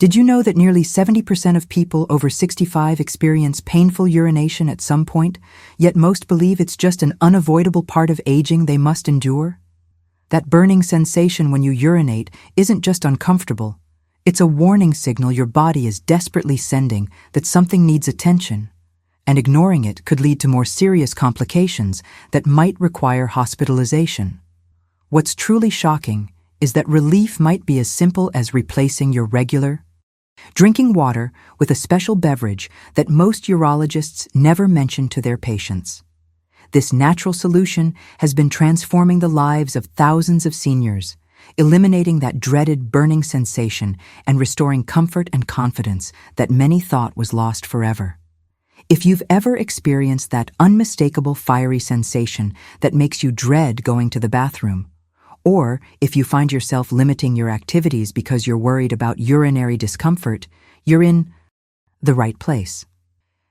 Did you know that nearly 70% of people over 65 experience painful urination at some point, yet most believe it's just an unavoidable part of aging they must endure? That burning sensation when you urinate isn't just uncomfortable. It's a warning signal your body is desperately sending that something needs attention, and ignoring it could lead to more serious complications that might require hospitalization. What's truly shocking is that relief might be as simple as replacing your regular drinking water with a special beverage that most urologists never mention to their patients. This natural solution has been transforming the lives of thousands of seniors, eliminating that dreaded burning sensation and restoring comfort and confidence that many thought was lost forever. If you've ever experienced that unmistakable fiery sensation that makes you dread going to the bathroom, or if you find yourself limiting your activities because you're worried about urinary discomfort, you're in the right place.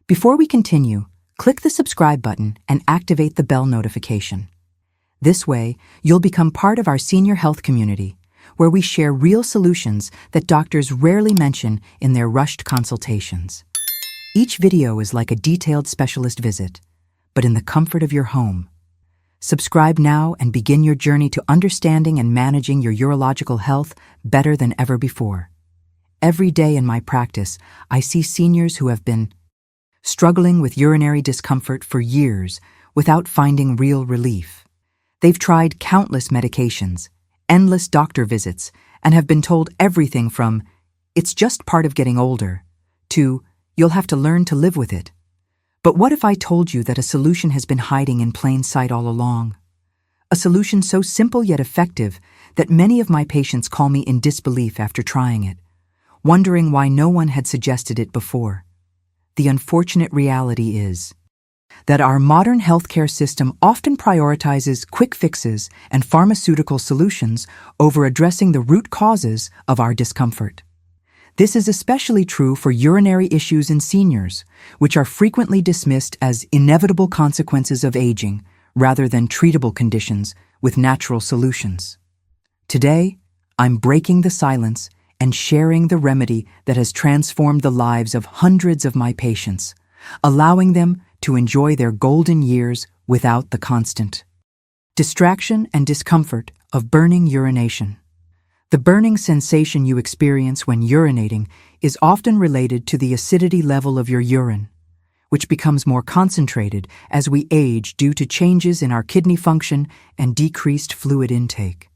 Before we continue, click the subscribe button and activate the bell notification. This way, you'll become part of our senior health community, where we share real solutions that doctors rarely mention in their rushed consultations. Each video is like a detailed specialist visit, but in the comfort of your home. Subscribe now and begin your journey to understanding and managing your urological health better than ever before. Every day in my practice, I see seniors who have been struggling with urinary discomfort for years without finding real relief. They've tried countless medications, endless doctor visits, and have been told everything from, "It's just part of getting older," to, "You'll have to learn to live with it." But what if I told you that a solution has been hiding in plain sight all along? A solution so simple yet effective that many of my patients call me in disbelief after trying it, wondering why no one had suggested it before. The unfortunate reality is that our modern healthcare system often prioritizes quick fixes and pharmaceutical solutions over addressing the root causes of our discomfort. This is especially true for urinary issues in seniors, which are frequently dismissed as inevitable consequences of aging rather than treatable conditions with natural solutions. Today, I'm breaking the silence and sharing the remedy that has transformed the lives of hundreds of my patients, allowing them to enjoy their golden years without the constant distraction and discomfort of burning urination. The burning sensation you experience when urinating is often related to the acidity level of your urine, which becomes more concentrated as we age due to changes in our kidney function and decreased fluid intake.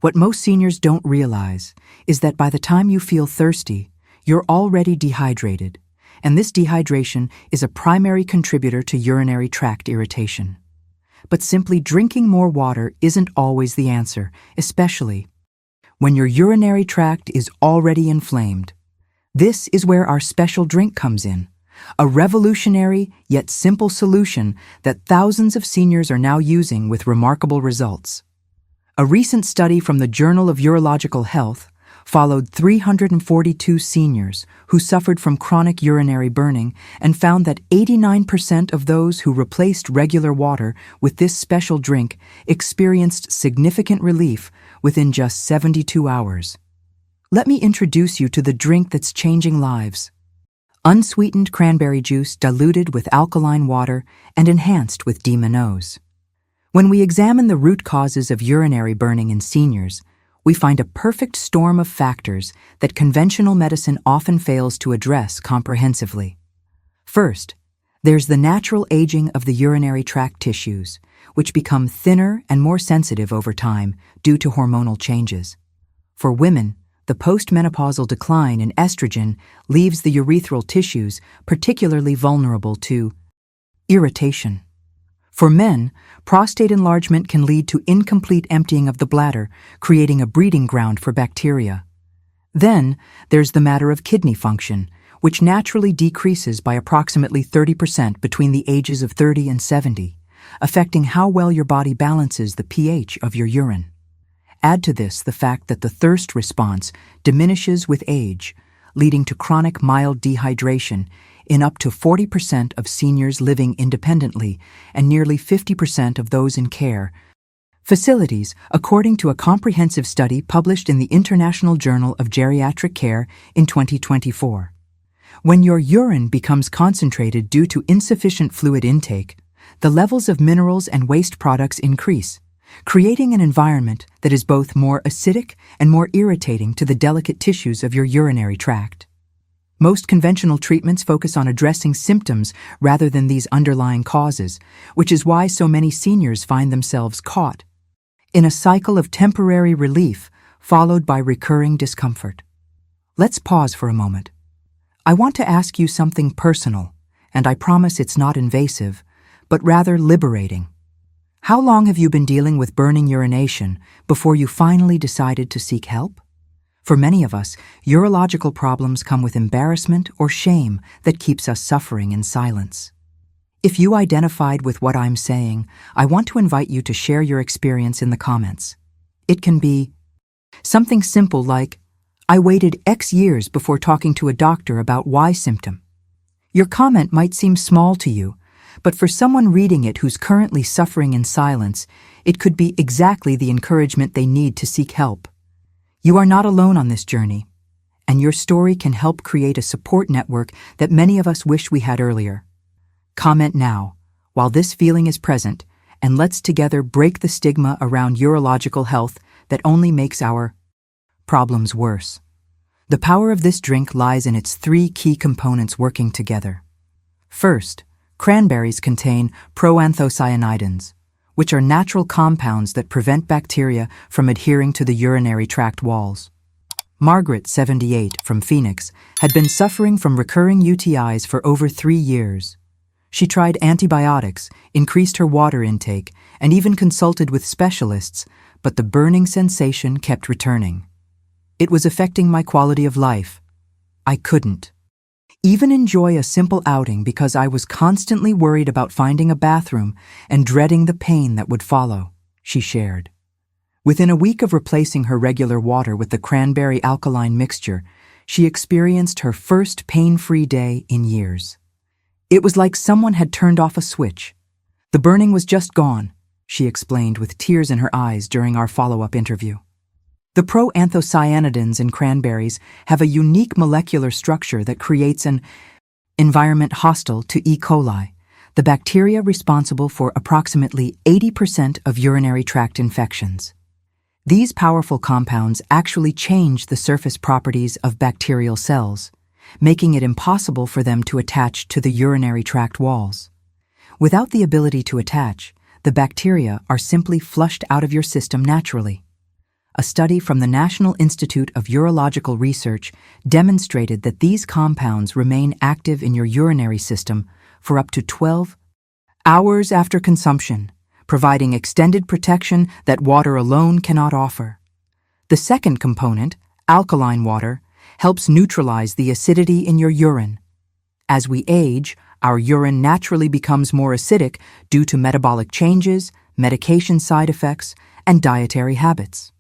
What most seniors don't realize is that by the time you feel thirsty, you're already dehydrated, and this dehydration is a primary contributor to urinary tract irritation. But simply drinking more water isn't always the answer, especially when your urinary tract is already inflamed. This is where our special drink comes in, a revolutionary yet simple solution that thousands of seniors are now using with remarkable results. A recent study from the Journal of Urological Health followed 342 seniors who suffered from chronic urinary burning and found that 89% of those who replaced regular water with this special drink experienced significant relief within just 72 hours. Let me introduce you to the drink that's changing lives. Unsweetened cranberry juice diluted with alkaline water and enhanced with D-mannose. When we examine the root causes of urinary burning in seniors, we find a perfect storm of factors that conventional medicine often fails to address comprehensively. First, there's the natural aging of the urinary tract tissues, which become thinner and more sensitive over time due to hormonal changes. For women, the postmenopausal decline in estrogen leaves the urethral tissues particularly vulnerable to irritation. For men, prostate enlargement can lead to incomplete emptying of the bladder, creating a breeding ground for bacteria. Then, there's the matter of kidney function, which naturally decreases by approximately 30% between the ages of 30 and 70, affecting how well your body balances the pH of your urine. Add to this the fact that the thirst response diminishes with age, leading to chronic mild dehydration in up to 40% of seniors living independently and nearly 50% of those in care, Facilities, according to a comprehensive study published in the International Journal of Geriatric Care in 2024. When your urine becomes concentrated due to insufficient fluid intake, the levels of minerals and waste products increase, creating an environment that is both more acidic and more irritating to the delicate tissues of your urinary tract. Most conventional treatments focus on addressing symptoms rather than these underlying causes, which is why so many seniors find themselves caught in a cycle of temporary relief followed by recurring discomfort. Let's pause for a moment. I want to ask you something personal, and I promise it's not invasive, but rather liberating. How long have you been dealing with burning urination before you finally decided to seek help? For many of us, urological problems come with embarrassment or shame that keeps us suffering in silence. If you identified with what I'm saying, I want to invite you to share your experience in the comments. It can be something simple like, I waited X years before talking to a doctor about Y symptom. Your comment might seem small to you, but for someone reading it who's currently suffering in silence, it could be exactly the encouragement they need to seek help. You are not alone on this journey, and your story can help create a support network that many of us wish we had earlier. Comment now, while this feeling is present, and let's together break the stigma around urological health that only makes our problems worse. The power of this drink lies in its three key components working together. First, cranberries contain proanthocyanidins, which are natural compounds that prevent bacteria from adhering to the urinary tract walls. Margaret, 78, from Phoenix, had been suffering from recurring UTIs for over 3 years. She tried antibiotics, increased her water intake, and even consulted with specialists, but the burning sensation kept returning. It was affecting my quality of life. I couldn't even enjoy a simple outing because I was constantly worried about finding a bathroom and dreading the pain that would follow, she shared. Within a week of replacing her regular water with the cranberry alkaline mixture, she experienced her first pain-free day in years. It was like someone had turned off a switch. The burning was just gone, she explained with tears in her eyes during our follow-up interview. The proanthocyanidins in cranberries have a unique molecular structure that creates an environment hostile to E. coli, the bacteria responsible for approximately 80% of urinary tract infections. These powerful compounds actually change the surface properties of bacterial cells, making it impossible for them to attach to the urinary tract walls. Without the ability to attach, the bacteria are simply flushed out of your system naturally. A study from the National Institute of Urological Research demonstrated that these compounds remain active in your urinary system for up to 12 hours after consumption, providing extended protection that water alone cannot offer. The second component, alkaline water, helps neutralize the acidity in your urine. As we age, our urine naturally becomes more acidic due to metabolic changes, medication side effects, and dietary habits.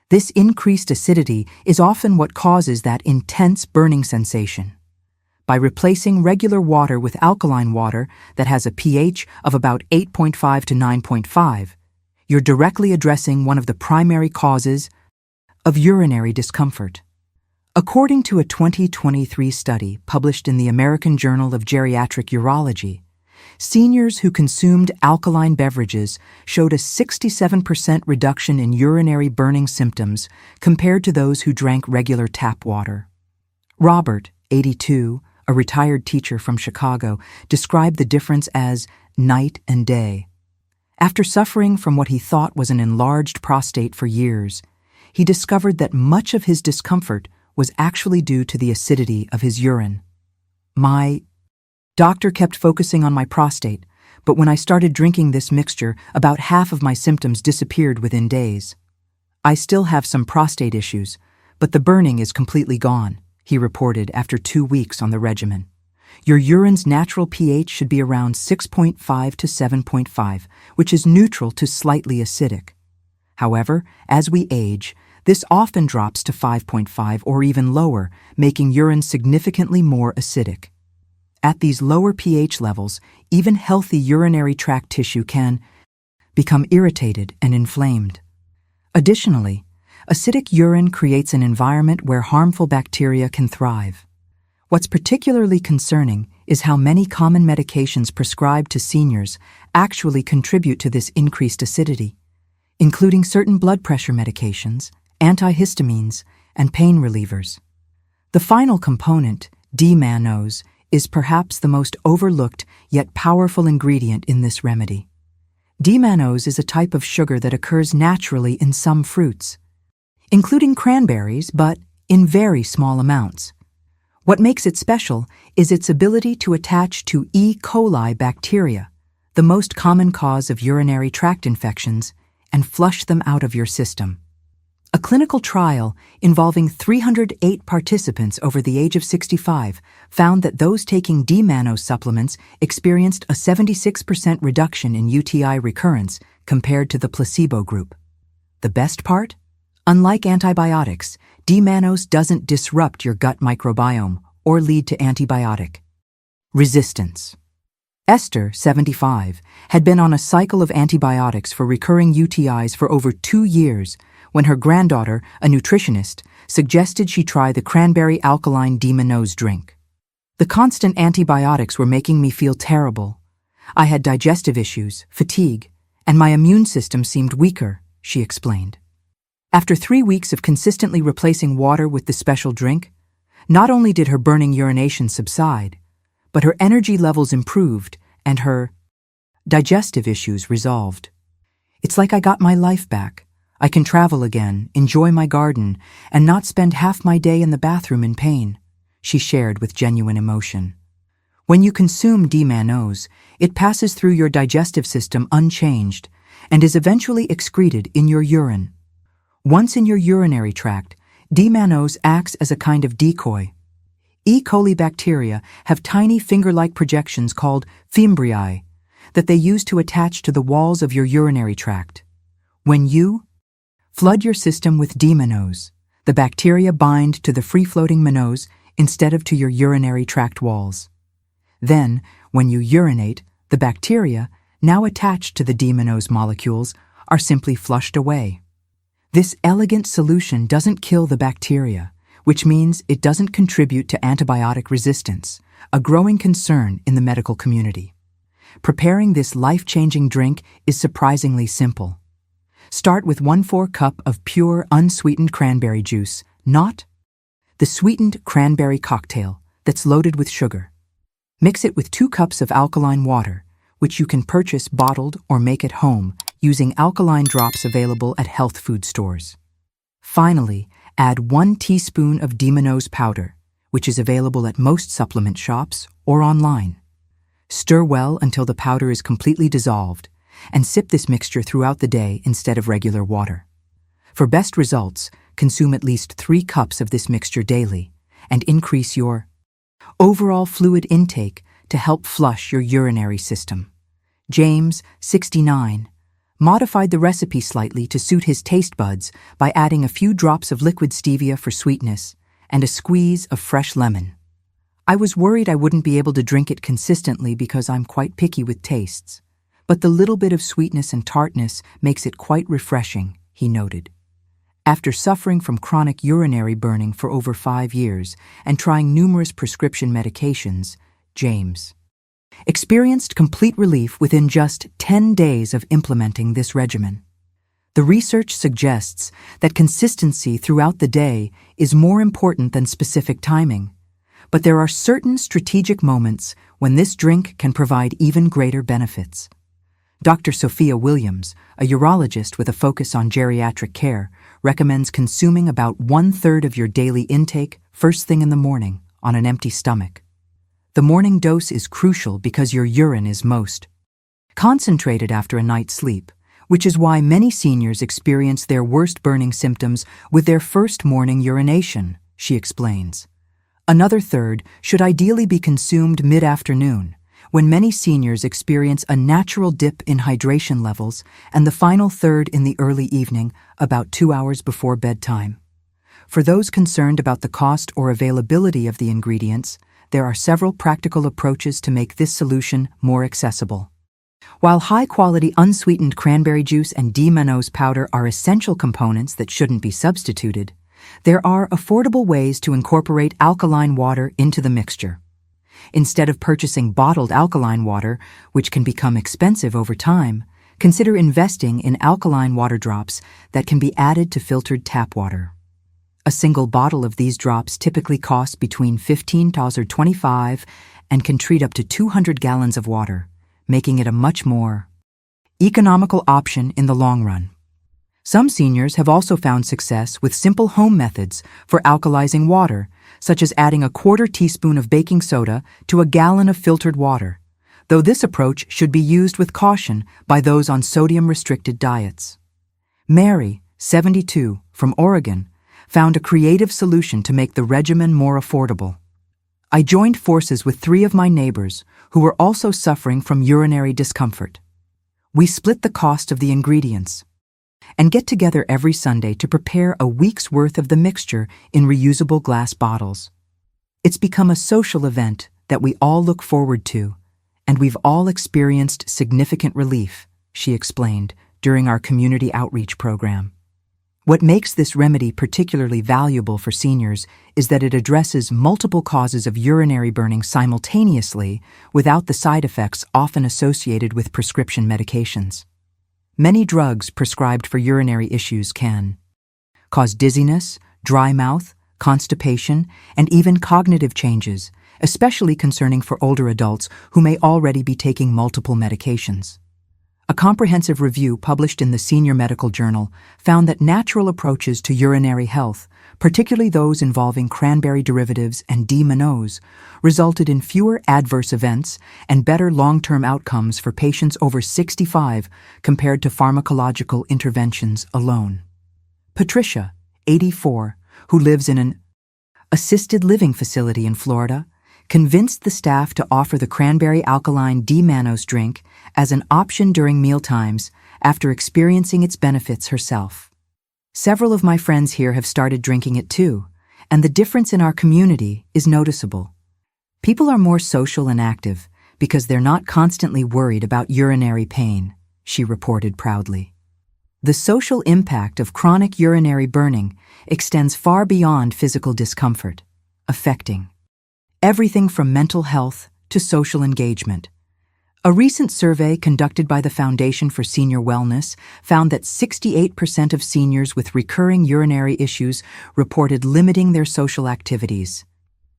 This increased acidity is often what causes that intense burning sensation. By replacing regular water with alkaline water that has a pH of about 8.5 to 9.5, you're directly addressing one of the primary causes of urinary discomfort. According to a 2023 study published in the American Journal of Geriatric Urology, seniors who consumed alkaline beverages showed a 67% reduction in urinary burning symptoms compared to those who drank regular tap water. Robert, 82, a retired teacher from Chicago, described the difference as night and day. After suffering from what he thought was an enlarged prostate for years, he discovered that much of his discomfort was actually due to the acidity of his urine. My doctor kept focusing on my prostate, but when I started drinking this mixture, about half of my symptoms disappeared within days. I still have some prostate issues, but the burning is completely gone, he reported after 2 weeks on the regimen. Your urine's natural pH should be around 6.5 to 7.5, which is neutral to slightly acidic. However, as we age, this often drops to 5.5 or even lower, making urine significantly more acidic. At these lower pH levels, even healthy urinary tract tissue can become irritated and inflamed. Additionally, acidic urine creates an environment where harmful bacteria can thrive. What's particularly concerning is how many common medications prescribed to seniors actually contribute to this increased acidity, including certain blood pressure medications, antihistamines, and pain relievers. The final component, D-mannose, is perhaps the most overlooked yet powerful ingredient in this remedy. D-mannose is a type of sugar that occurs naturally in some fruits, including cranberries, but in very small amounts. What makes it special is its ability to attach to E. coli bacteria, the most common cause of urinary tract infections, and flush them out of your system. A clinical trial involving 308 participants over the age of 65 found that those taking D-mannose supplements experienced a 76% reduction in UTI recurrence compared to the placebo group. The best part? Unlike antibiotics, D-mannose doesn't disrupt your gut microbiome or lead to antibiotic resistance. Esther, 75, had been on a cycle of antibiotics for recurring UTIs for over 2 years when her granddaughter, a nutritionist, suggested she try the cranberry alkaline dmannose drink. The constant antibiotics were making me feel terrible. I had digestive issues, fatigue, and my immune system seemed weaker, she explained. After 3 weeks of consistently replacing water with the special drink, not only did her burning urination subside, but her energy levels improved and her digestive issues resolved. It's like I got my life back. I can travel again, enjoy my garden, and not spend half my day in the bathroom in pain, she shared with genuine emotion. When you consume D-mannose, it passes through your digestive system unchanged and is eventually excreted in your urine. Once in your urinary tract, D-mannose acts as a kind of decoy. E. coli bacteria have tiny finger-like projections called fimbriae that they use to attach to the walls of your urinary tract. When you flood your system with D-mannose, the bacteria bind to the free-floating mannose instead of to your urinary tract walls. Then, when you urinate, the bacteria, now attached to the D-mannose molecules, are simply flushed away. This elegant solution doesn't kill the bacteria, which means it doesn't contribute to antibiotic resistance, a growing concern in the medical community. Preparing this life-changing drink is surprisingly simple. Start with 1/4 cup of pure, unsweetened cranberry juice, not the sweetened cranberry cocktail that's loaded with sugar. Mix it with 2 cups of alkaline water, which you can purchase bottled or make at home using alkaline drops available at health food stores. Finally, add 1 teaspoon of dmannose powder, which is available at most supplement shops or online. Stir well until the powder is completely dissolved, and sip this mixture throughout the day instead of regular water. For best results, consume at least 3 cups of this mixture daily and increase your overall fluid intake to help flush your urinary system. James, 69, modified the recipe slightly to suit his taste buds by adding a few drops of liquid stevia for sweetness and a squeeze of fresh lemon. I was worried I wouldn't be able to drink it consistently because I'm quite picky with tastes, but the little bit of sweetness and tartness makes it quite refreshing, he noted. After suffering from chronic urinary burning for over 5 years and trying numerous prescription medications, James experienced complete relief within just 10 days of implementing this regimen. The research suggests that consistency throughout the day is more important than specific timing, but there are certain strategic moments when this drink can provide even greater benefits. Dr. Sophia Williams, a urologist with a focus on geriatric care, recommends consuming about 1/3 of your daily intake first thing in the morning on an empty stomach. The morning dose is crucial because your urine is most concentrated after a night's sleep, which is why many seniors experience their worst burning symptoms with their first morning urination, she explains. Another third should ideally be consumed mid-afternoon, when many seniors experience a natural dip in hydration levels, and the final third in the early evening, about 2 hours before bedtime. For those concerned about the cost or availability of the ingredients, there are several practical approaches to make this solution more accessible. While high-quality unsweetened cranberry juice and D-mannose powder are essential components that shouldn't be substituted, there are affordable ways to incorporate alkaline water into the mixture. Instead of purchasing bottled alkaline water, which can become expensive over time, consider investing in alkaline water drops that can be added to filtered tap water. A single bottle of these drops typically costs between $15 or $25 and can treat up to 200 gallons of water, making it a much more economical option in the long run. Some seniors have also found success with simple home methods for alkalizing water, such as adding a quarter teaspoon of baking soda to a gallon of filtered water, though this approach should be used with caution by those on sodium-restricted diets. Mary, 72, from Oregon, found a creative solution to make the regimen more affordable. I joined forces with 3 of my neighbors who were also suffering from urinary discomfort. We split the cost of the ingredients and get together every Sunday to prepare a week's worth of the mixture in reusable glass bottles. It's become a social event that we all look forward to, and we've all experienced significant relief, she explained during our community outreach program. What makes this remedy particularly valuable for seniors is that it addresses multiple causes of urinary burning simultaneously without the side effects often associated with prescription medications. Many drugs prescribed for urinary issues can cause dizziness, dry mouth, constipation, and even cognitive changes, especially concerning for older adults who may already be taking multiple medications. A comprehensive review published in the Senior Medical Journal found that natural approaches to urinary health, particularly those involving cranberry derivatives and D-mannose, resulted in fewer adverse events and better long-term outcomes for patients over 65 compared to pharmacological interventions alone. Patricia, 84, who lives in an assisted living facility in Florida, convinced the staff to offer the cranberry alkaline D-mannose drink as an option during mealtimes after experiencing its benefits herself. Several of my friends here have started drinking it too, and the difference in our community is noticeable. People are more social and active because they're not constantly worried about urinary pain, she reported proudly. The social impact of chronic urinary burning extends far beyond physical discomfort, affecting everything from mental health to social engagement. A recent survey conducted by the Foundation for Senior Wellness found that 68% of seniors with recurring urinary issues reported limiting their social activities.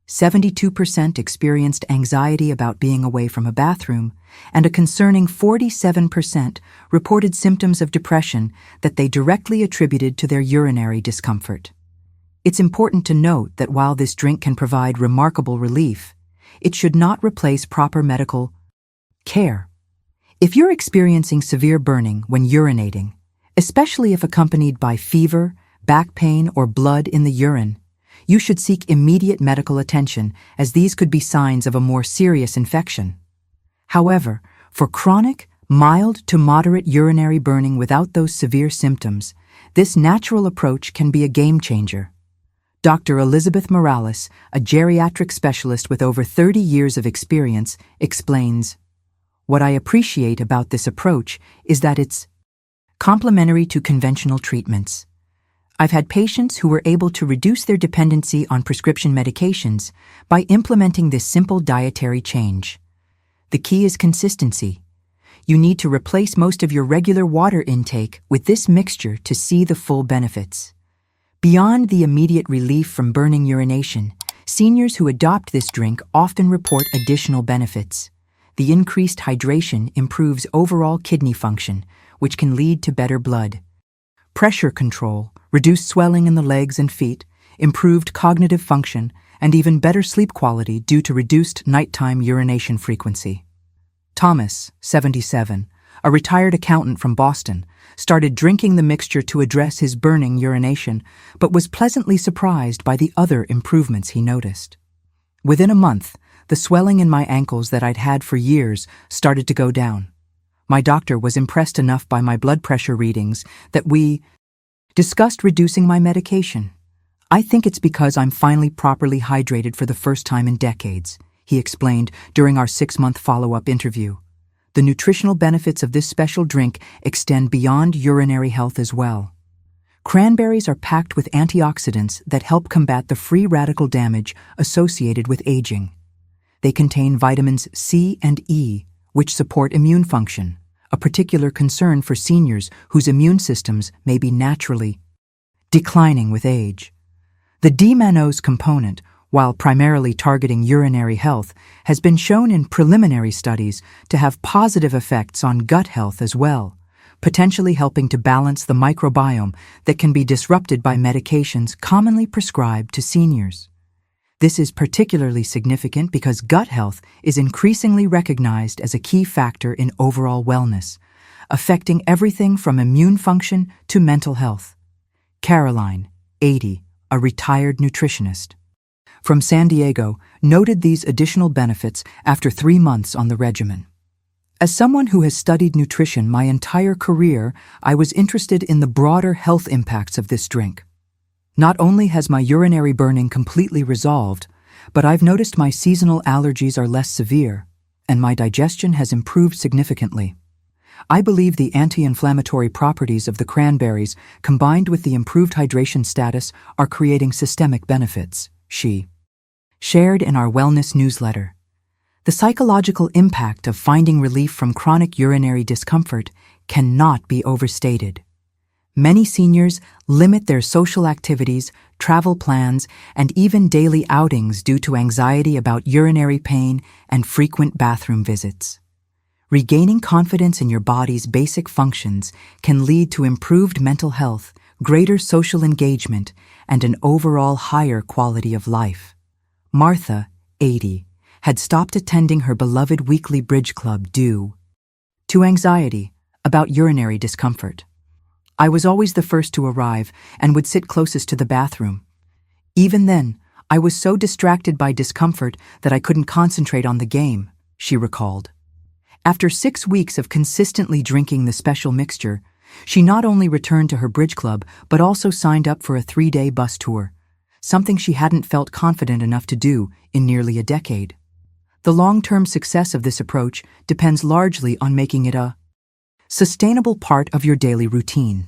72% experienced anxiety about being away from a bathroom, and a concerning 47% reported symptoms of depression that they directly attributed to their urinary discomfort. It's important to note that while this drink can provide remarkable relief, it should not replace proper medical care. If you're experiencing severe burning when urinating, especially if accompanied by fever, back pain, or blood in the urine, you should seek immediate medical attention, as these could be signs of a more serious infection. However, for chronic, mild to moderate urinary burning without those severe symptoms, this natural approach can be a game changer. Dr. Elizabeth Morales, a geriatric specialist with over 30 years of experience, explains, "What I appreciate about this approach is that it's complementary to conventional treatments. I've had patients who were able to reduce their dependency on prescription medications by implementing this simple dietary change. The key is consistency. You need to replace most of your regular water intake with this mixture to see the full benefits." Beyond the immediate relief from burning urination, seniors who adopt this drink often report additional benefits. The increased hydration improves overall kidney function, which can lead to better blood pressure control, reduced swelling in the legs and feet, improved cognitive function, and even better sleep quality due to reduced nighttime urination frequency. Thomas, 77, a retired accountant from Boston, started drinking the mixture to address his burning urination, but was pleasantly surprised by the other improvements he noticed. Within a month, the swelling in my ankles that I'd had for years started to go down. My doctor was impressed enough by my blood pressure readings that we discussed reducing my medication. "I think it's because I'm finally properly hydrated for the first time in decades," he explained during our 6-month follow-up interview. The nutritional benefits of this special drink extend beyond urinary health as well. Cranberries are packed with antioxidants that help combat the free radical damage associated with aging. They contain vitamins C and E, which support immune function, a particular concern for seniors whose immune systems may be naturally declining with age. The D-mannose component, while primarily targeting urinary health, has been shown in preliminary studies to have positive effects on gut health as well, potentially helping to balance the microbiome that can be disrupted by medications commonly prescribed to seniors. This is particularly significant because gut health is increasingly recognized as a key factor in overall wellness, affecting everything from immune function to mental health. Caroline, 80, a retired nutritionist from San Diego, noted these additional benefits after 3 months on the regimen. As someone who has studied nutrition my entire career, I was interested in the broader health impacts of this drink. Not only has my urinary burning completely resolved, but I've noticed my seasonal allergies are less severe, and my digestion has improved significantly. I believe the anti-inflammatory properties of the cranberries, combined with the improved hydration status, are creating systemic benefits, she shared in our wellness newsletter. The psychological impact of finding relief from chronic urinary discomfort cannot be overstated. Many seniors limit their social activities, travel plans, and even daily outings due to anxiety about urinary pain and frequent bathroom visits. Regaining confidence in your body's basic functions can lead to improved mental health, greater social engagement, and an overall higher quality of life. Martha, 80, had stopped attending her beloved weekly bridge club due to anxiety about urinary discomfort. I was always the first to arrive and would sit closest to the bathroom. Even then, I was so distracted by discomfort that I couldn't concentrate on the game, she recalled. After 6 weeks of consistently drinking the special mixture, she not only returned to her bridge club but also signed up for a 3-day bus tour, something she hadn't felt confident enough to do in nearly a decade. The long-term success of this approach depends largely on making it a sustainable part of your daily routine.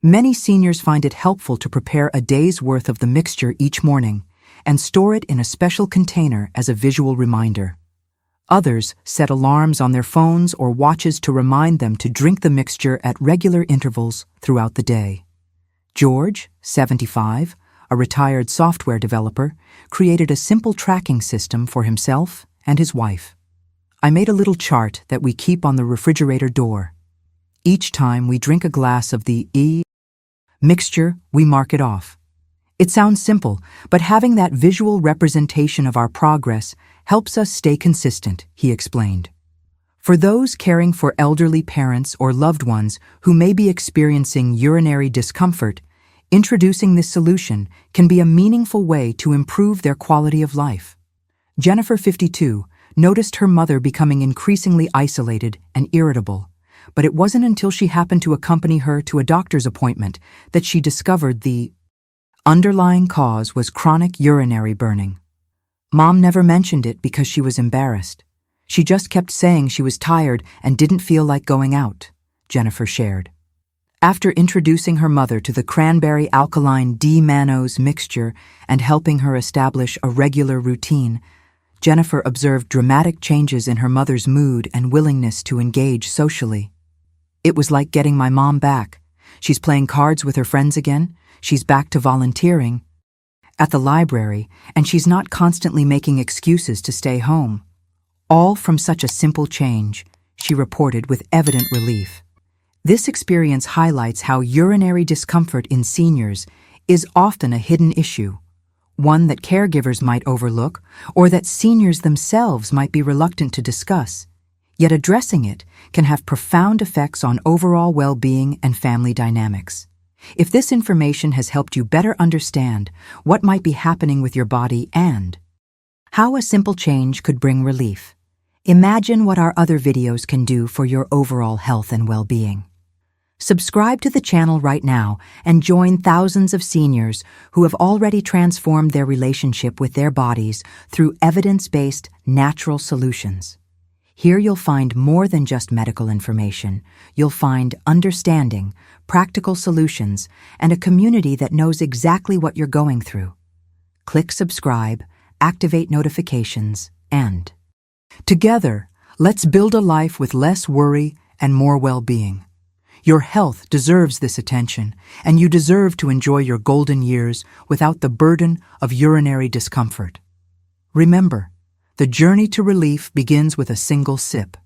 Many seniors find it helpful to prepare a day's worth of the mixture each morning and store it in a special container as a visual reminder. Others set alarms on their phones or watches to remind them to drink the mixture at regular intervals throughout the day. George, 75, a retired software developer, created a simple tracking system for himself and his wife. I made a little chart that we keep on the refrigerator door. Each time we drink a glass of the mixture, we mark it off. It sounds simple, but having that visual representation of our progress helps us stay consistent, he explained. For those caring for elderly parents or loved ones who may be experiencing urinary discomfort, introducing this solution can be a meaningful way to improve their quality of life. Jennifer, 52, noticed her mother becoming increasingly isolated and irritable, but it wasn't until she happened to accompany her to a doctor's appointment that she discovered the underlying cause was chronic urinary burning. Mom never mentioned it because she was embarrassed. She just kept saying she was tired and didn't feel like going out, Jennifer shared. After introducing her mother to the cranberry alkaline D-mannose mixture and helping her establish a regular routine, Jennifer observed dramatic changes in her mother's mood and willingness to engage socially. It was like getting my mom back. She's playing cards with her friends again, she's back to volunteering at the library, and she's not constantly making excuses to stay home. All from such a simple change, she reported with evident relief. This experience highlights how urinary discomfort in seniors is often a hidden issue, one that caregivers might overlook or that seniors themselves might be reluctant to discuss. Yet addressing it can have profound effects on overall well-being and family dynamics. If this information has helped you better understand what might be happening with your body and how a simple change could bring relief, imagine what our other videos can do for your overall health and well-being. Subscribe to the channel right now and join thousands of seniors who have already transformed their relationship with their bodies through evidence-based natural solutions. Here you'll find more than just medical information. You'll find understanding, practical solutions, and a community that knows exactly what you're going through. Click subscribe, activate notifications, and together, let's build a life with less worry and more well-being. Your health deserves this attention, and you deserve to enjoy your golden years without the burden of urinary discomfort. Remember, the journey to relief begins with a single sip.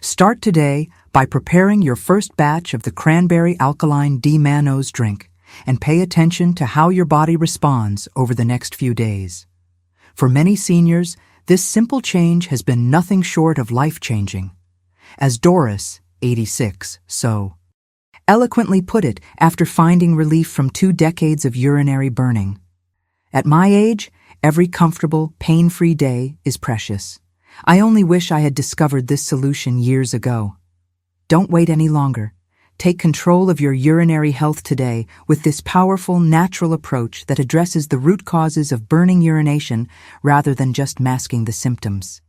Start today by preparing your first batch of the cranberry alkaline D-mannose drink, and pay attention to how your body responds over the next few days. For many seniors, this simple change has been nothing short of life-changing. As Doris, 86, so eloquently put it after finding relief from 2 decades of urinary burning. At my age, every comfortable, pain-free day is precious. I only wish I had discovered this solution years ago. Don't wait any longer. Take control of your urinary health today with this powerful, natural approach that addresses the root causes of burning urination rather than just masking the symptoms.